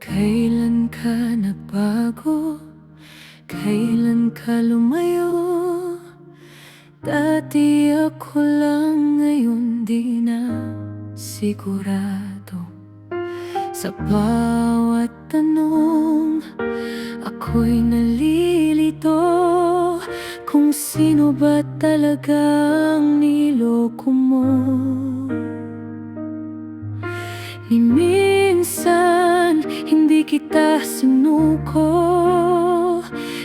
Kailan ka nagbago? Kailan ka lumayo? Dati ako lang, ngayon di na sigurado. Sa bawat tanong, ako'y nalilito. Kung sino ba talagang niloko mo? Ni minsan, hindi kita sinuko.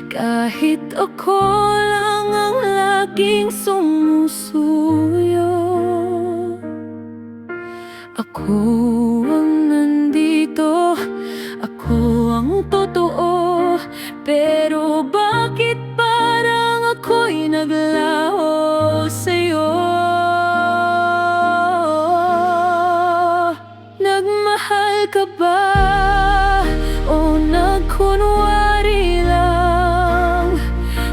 Kahit ako lang ang laging sumusuyo. Ako ang nandito, ako ang totoo. Pero bakit parang ako'y naglaho sa'yo? Nagmahal ka ba? O nagkunwari lang?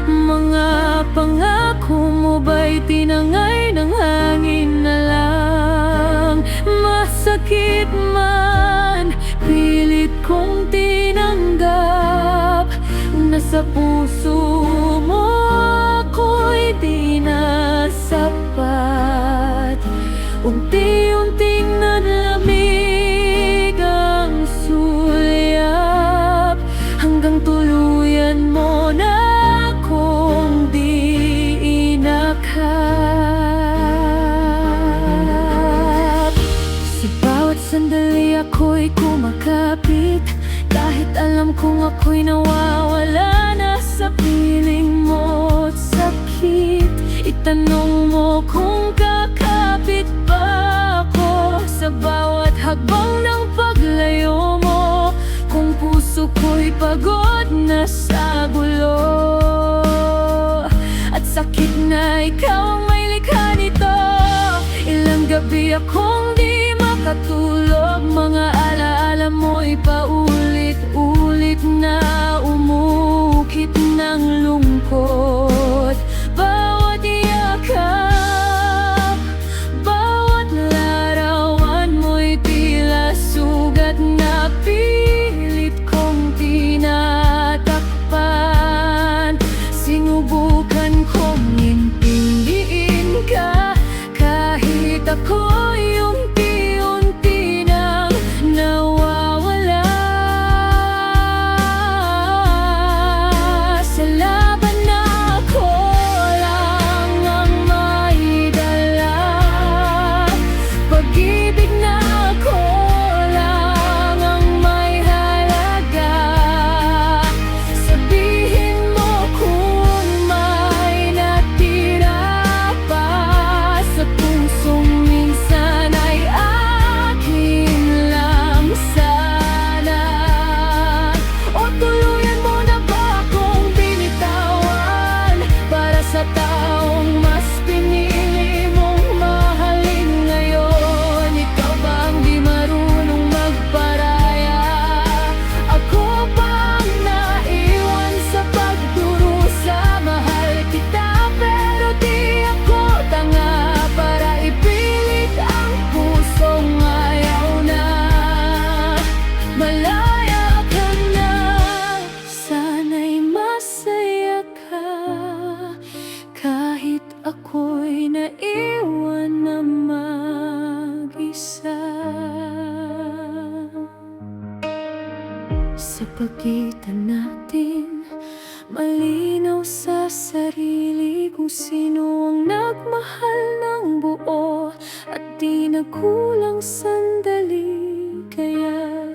Mga pangako mo ba'y tinangay ng hangin na lang? Masakit man, pilit kong tinanggap na sa puso mo ako'y di na sapat. Unti-unting nanlamig ang sulyap, hanggang tuluyan mo na akong di inakap. Sa bawat sandali ako'y kumakapit, kahit alam kong ako'y nawawala na sa piling mo't sakit. Itanong mo kung kakapit ba ako sa bawat hakbang ng paglayo mo, kung puso ko'y pagod na sa gulo at sakit na ikaw ang may likha nito. Ilang gabi akong di makatulog, mga alaala mo'y paulit-ulit na umukit ng lungkot. Bawat yakap, bawat larawan mo'y tila sugat na pilit kong tinatakpan. Sinubukan kong intindihin ka, kahit ako'y unti-unti nang nawawala. Sa laban na ako lang ang maidala, pag-ibig na ako lang ang may halaga. Sabihin mo kung may natira pa sa pusong minsan ay akin lang sana. O tuluyan mo na ba akong binitawan para sa taong mas pinili mong mahalin ngayon? Ikaw ba ang di marunong magparaya? Ako ba ang naiwan sa pagdurusa? Mahal kita pero di ako tanga para ipilit ang pusong ayaw na. Malaya ka na, sana'y masaya ka, kahit ako'y naiwan na mag-isa. Sa pagitan natin, malinaw sa sarili kung sino ang nagmahal ng buo at di nagkulang sandali. Kaya